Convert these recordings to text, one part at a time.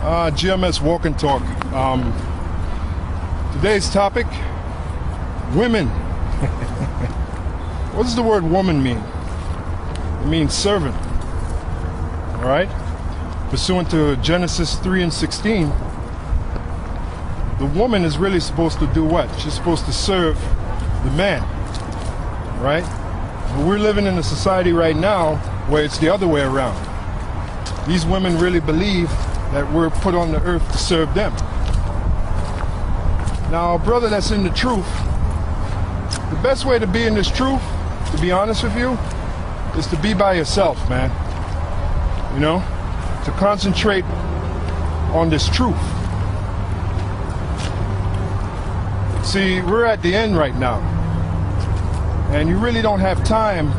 GMS Walk and Talk. Today's topic, women. What does the word woman mean? It means servant. All right? Pursuant to Genesis 3:16, the woman is really supposed to do what? She's supposed to serve the man. Right? But we're living in a society right now where it's the other way around. These women really believe that we're put on the earth to serve them. Now, brother that's in the truth, the best way to be in this truth, to be honest with you, is to be by yourself, man. You know? To concentrate on this truth. See, we're at the end right now. And you really don't have time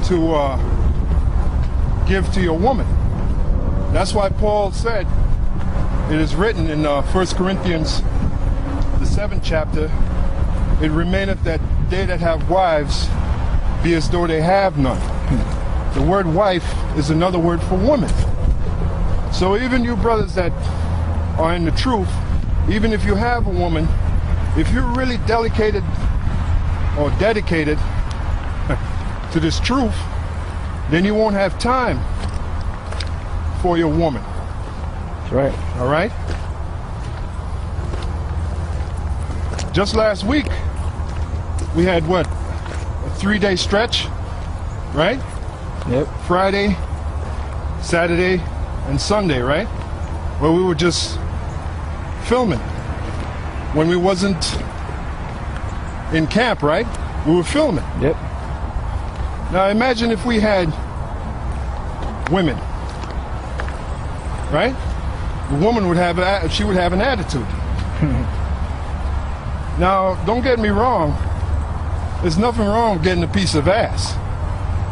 to give to your woman. That's why Paul said, it is written in 1 Corinthians, the 7th chapter, it remaineth that they that have wives be as though they have none. The word wife is another word for woman. So even you brothers that are in the truth, even if you have a woman, if you're really dedicated to this truth, then you won't have time for your woman. That's right. All right? Just last week, we had what? A 3-day stretch, right? Yep. Friday, Saturday, and Sunday, right? Where we were just filming. When we wasn't in camp, right? We were filming. Yep. Now imagine if we had women, right? The woman would have an attitude. Now, don't get me wrong. There's nothing wrong with getting a piece of ass.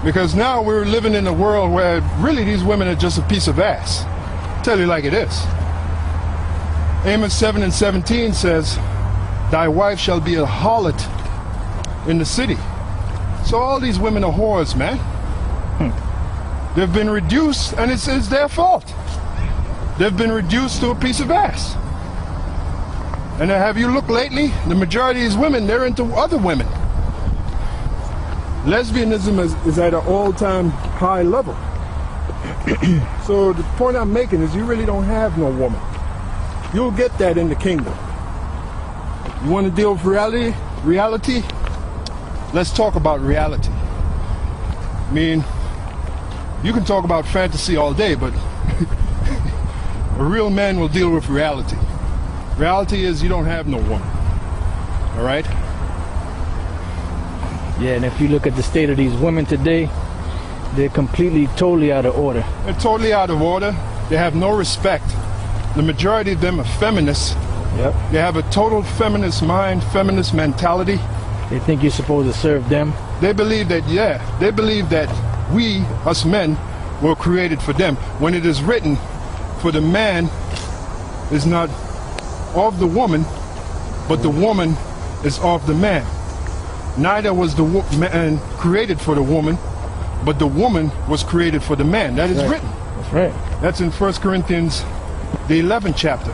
Because now we're living in a world where really these women are just a piece of ass. I'll tell you like it is. Amos 7:17 says, thy wife shall be a harlot in the city. So all these women are whores, man. They've been reduced, and it's their fault. They've been reduced to a piece of ass. And have you looked lately? The majority of these women, they're into other women. Lesbianism is at an all-time high level. So the point I'm making is you really don't have no woman. You'll get that in the kingdom. You want to deal with reality? Let's talk about reality. I mean, you can talk about fantasy all day, but a real man will deal with reality. Reality is you don't have no woman. All right? Yeah, and if you look at the state of these women today, they're totally out of order. They're totally out of order. They have no respect. The majority of them are feminists. Yep. They have a total feminist mind, feminist mentality. They think you're supposed to serve them. They believe that, they believe that we, us men, were created for them. When it is written, for the man is not of the woman, but the woman is of the man. Neither was the man created for the woman, but the woman was created for the man. That is written. That's right. That's in 1 Corinthians, the 11th chapter.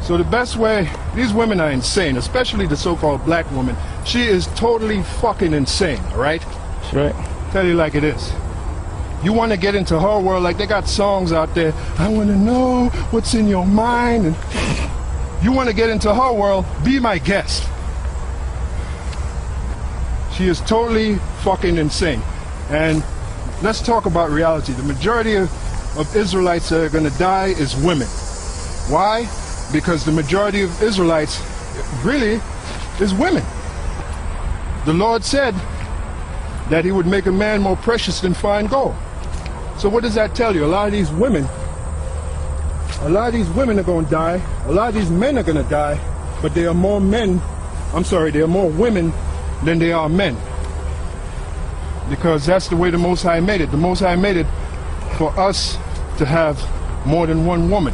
So the best way, these women are insane, especially the so-called black woman. She is totally fucking insane, all right? That's right. Tell you like it is. You want to get into her world, like they got songs out there, I want to know what's in your mind. And you want to get into her world, be my guest. She is totally fucking insane. And let's talk about reality. The majority of Israelites that are going to die is women. Why? Because the majority of Israelites really is women. The Lord said that he would make a man more precious than fine gold. So what does that tell you? A lot of these women are going to die. A lot of these men are going to die, but there are more women than there are men. Because that's the way the Most High made it. The Most High made it for us to have more than one woman.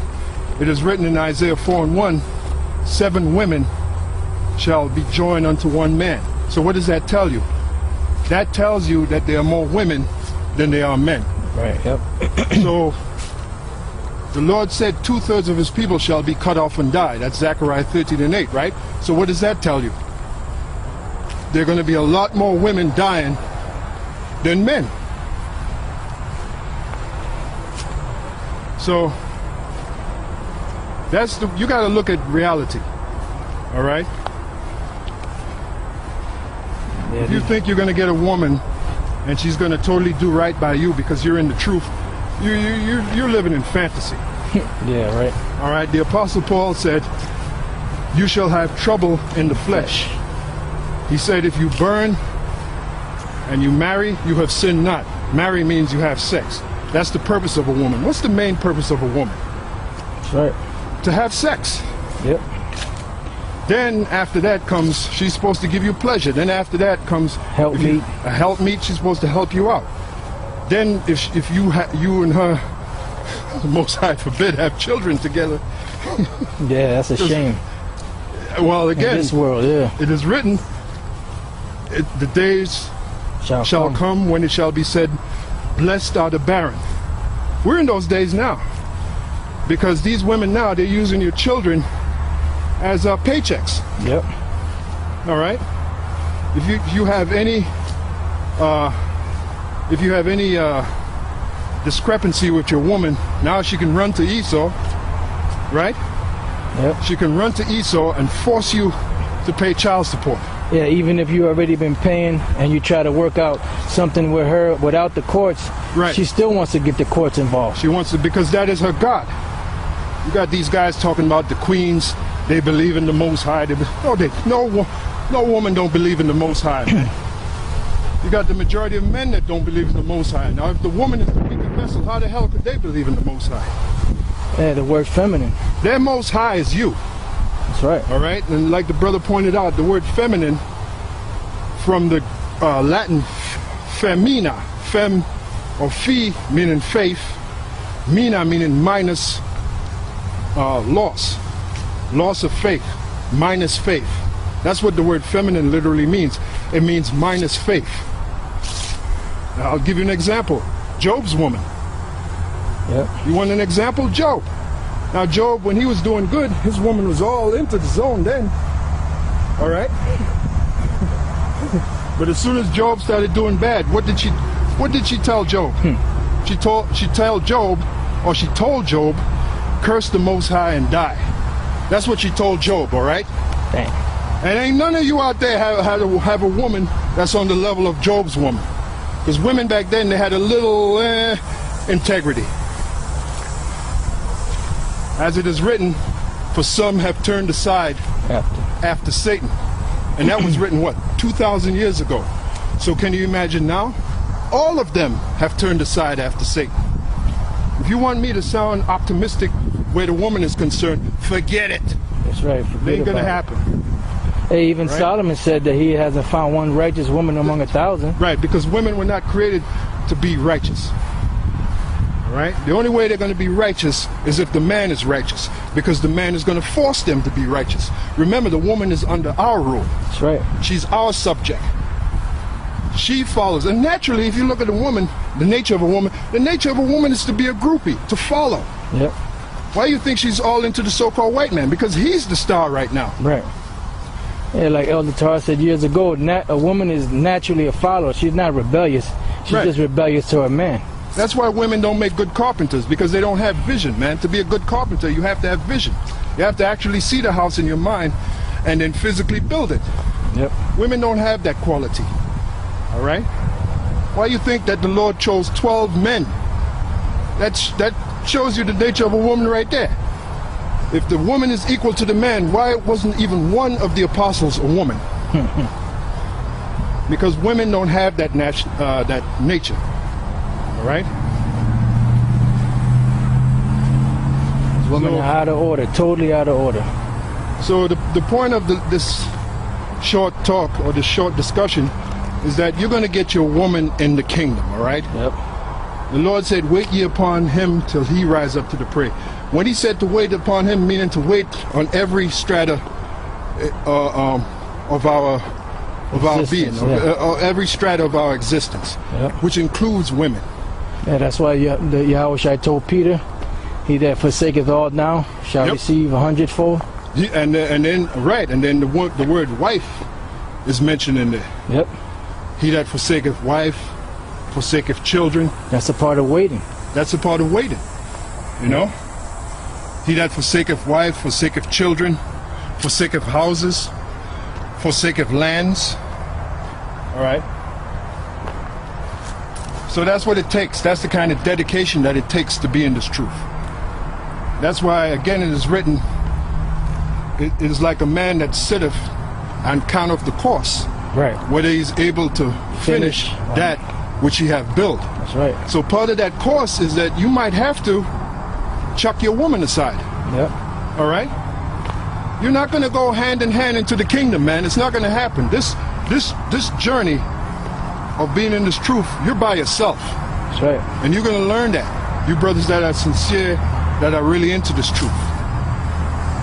It is written in Isaiah 4:1, 7 women shall be joined unto one man. So what does that tell you? That tells you that there are more women than there are men. Right, yep. So The Lord said 2/3 of his people shall be cut off and die. That's Zechariah 13:8, right? So what does that tell you? There are going to be a lot more women dying than men. So that's you got to look at reality. All right? Yeah, if you think you're going to get a woman and she's going to totally do right by you because you're in the truth, you're living in fantasy. Yeah, right. All right, the Apostle Paul said, you shall have trouble in the flesh. He said, if you burn and you marry, you have sinned not. Marry means you have sex. That's the purpose of a woman. What's the main purpose of a woman? That's right. To have sex. Yep. Then after that comes, she's supposed to give you pleasure. Then after that comes Helpmeet. A helpmeet, she's supposed to help you out. Then if you and her, the Most High forbid, have children together. Yeah, that's a shame. Well, again, in this world, yeah. It is written, the days shall come when it shall be said, blessed are the barren. We're in those days now. Because these women now, they're using your children as paychecks. Yep. All right. If you have any discrepancy with your woman, now she can run to Esau, right? Yep. She can run to Esau and force you to pay child support. Yeah, even if you already been paying and you try to work out something with her without the courts, right, she still wants to get the courts involved. She wants to, because that is her God. You got these guys talking about the queens. They believe in the Most High. No woman don't believe in the Most High, man. You got the majority of men that don't believe in the Most High. Now, if the woman is the weaker vessel, how the hell could they believe in the Most High? Yeah, the word feminine. Their Most High is you. That's right. All right? And like the brother pointed out, the word feminine from the Latin femina, fem or fi meaning faith, mina meaning minus loss of faith, minus faith. That's what the word feminine literally means. It means minus faith. Now, I'll give you an example. Job's woman. Yep. You want an example? Job. Now Job, when he was doing good, his woman was all into the zone then. All right? But as soon as Job started doing bad, what did she tell Job? She told Job, curse the Most High and die. That's what she told Job, all right? Dang. And ain't none of you out there have a woman that's on the level of Job's woman. Because women back then, they had a little integrity. As it is written, for some have turned aside after Satan. And that was written, what, 2,000 years ago. So can you imagine now? All of them have turned aside after Satan. If you want me to sound optimistic where the woman is concerned, forget it. That's right. It ain't going to happen. Hey, even right? Solomon said that he hasn't found one righteous woman among 1,000. Right, because women were not created to be righteous. Right? The only way they're going to be righteous is if the man is righteous, because the man is going to force them to be righteous. Remember, the woman is under our rule. That's right. She's our subject. She follows. And naturally, if you look at a woman, the nature of a woman is to be a groupie, to follow. Yep. Why do you think she's all into the so-called white man? Because he's the star right now. Right. Yeah, like Elder Tar said years ago, a woman is naturally a follower. She's not rebellious. She's right. just rebellious to her man. That's why women don't make good carpenters, because they don't have vision, man. To be a good carpenter, you have to have vision. You have to actually see the house in your mind and then physically build it. Yep. Women don't have that quality. All right? Why do you think that the Lord chose 12 men? That shows you the nature of a woman right there. If the woman is equal to the man, why wasn't even one of the apostles a woman? Because women don't have that nature. All right? Women are out of order, totally out of order. So the point of this short talk or this short discussion is that you're going to get your woman in the kingdom, all right? Yep. The Lord said, wait ye upon him till he rise up to the prey. When he said to wait upon him, meaning to wait on every strata of our being, every strata of our existence, yep, which includes women. Yeah, that's why the Yahushua told Peter He that forsaketh all now shall receive 100-fold. And then the word wife is mentioned in there. Yep. He that forsaketh wife, forsaketh children. That's a part of waiting. That's a part of waiting. You know? He that forsaketh wife, forsaketh children, forsaketh houses, forsaketh lands. All right? So that's what it takes. That's the kind of dedication that it takes to be in this truth. That's why, again, it is written, it is like a man that sitteth and counteth the course. Right. Whether he's able to finish that which he have built. That's right. So part of that course is that you might have to chuck your woman aside. Yep. All right? You're not going to go hand in hand into the kingdom, man. It's not going to happen. This journey of being in this truth, you're by yourself. That's right. And you're going to learn that. You brothers that are sincere, that are really into this truth.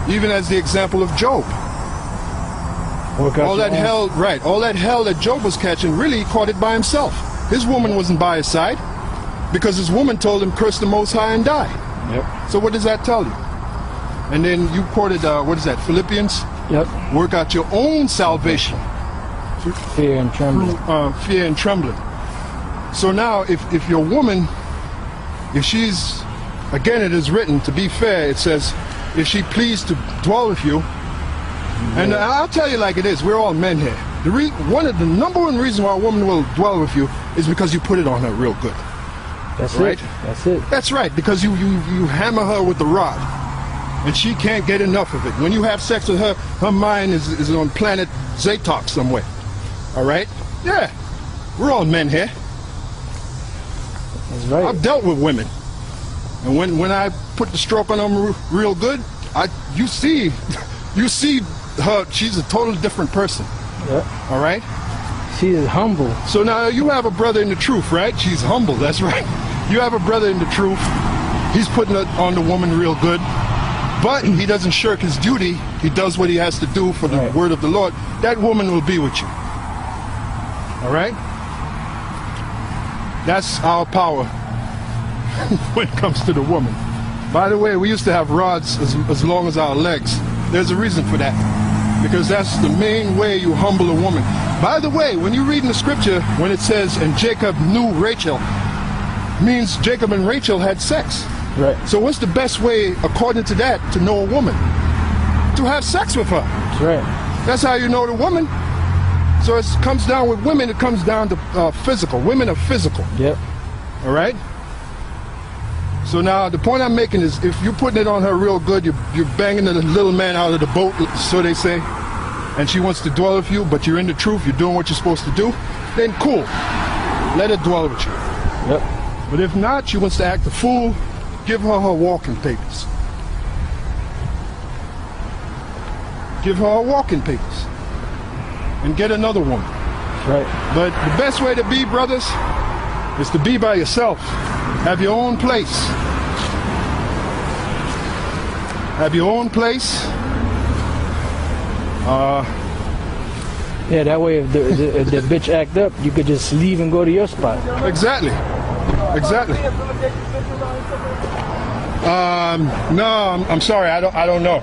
Even as the example of Job. All that hell, right, all that hell that Job was catching, really he caught it by himself. His woman wasn't by his side because his woman told him, curse the Most High and die. Yep. So what does that tell you? And then you quoted, what is that, Philippians? Yep. Work out your own salvation. Fear and trembling. Fear and trembling. So now, if your woman, if she's, again it is written, to be fair, it says, if she pleased to dwell with you, and I'll tell you like it is, we're all men here. The number one reason why a woman will dwell with you is because you put it on her real good. That's right? it. That's it. That's right, because you hammer her with the rod, and she can't get enough of it. When you have sex with her, her mind is on planet Zatok somewhere. All right? Yeah, we're all men here. That's right. I've dealt with women, and when I put the stroke on them real good, you see her. She's a totally different person. Yep. All right? She is humble. So now you have a brother in the truth, right? She's humble, that's right. You have a brother in the truth. He's putting it on the woman real good, but he doesn't shirk his duty. He does what he has to do for the word of the Lord. That woman will be with you. All right? That's our power when it comes to the woman. By the way, we used to have rods as long as our legs. There's a reason for that, because that's the main way you humble a woman. By the way, when you read in the scripture, when it says, and Jacob knew Rachel, means Jacob and Rachel had sex. Right. So what's the best way, according to that, to know a woman? To have sex with her. That's right. That's how you know the woman. So it comes down with women, it comes down to physical. Women are physical. Yep. All right? So now the point I'm making is, if you're putting it on her real good, you're banging the little man out of the boat, so they say, and she wants to dwell with you, but you're in the truth, you're doing what you're supposed to do, then cool. Let her dwell with you. Yep. But if not, she wants to act a fool, give her her walking papers. Give her her walking papers. And get another woman. Right. But the best way to be, brothers, is to be by yourself. Have your own place. Have your own place. Yeah, that way if the bitch act up, you could just leave and go to your spot. Exactly. Exactly. No, I'm sorry. I don't know.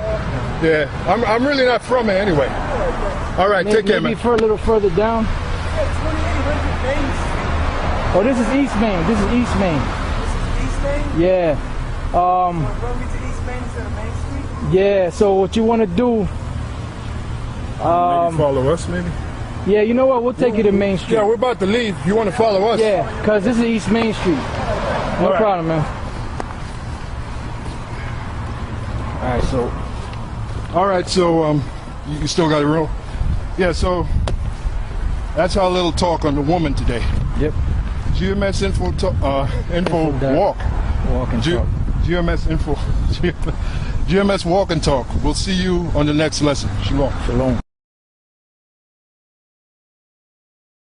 Yeah, I'm really not from here anyway. All right, take care, man. Maybe for a little further down. Oh, this is East Main. This is East Main. This is East Main? Yeah. Run me to East Main instead of Main Street? Yeah. So what you want to do? Maybe follow us, maybe. Yeah, you know what? We'll take you to Main Street. Yeah, we're about to leave. You want to follow us? Yeah, cause this is East Main Street. No problem, man. All right, so you still got a roll? Yeah, so that's our little talk on the woman today. Yep. GMS info walk. Walk and talk. GMS info. GMS walk and talk. We'll see you on the next lesson. Shalom. Shalom.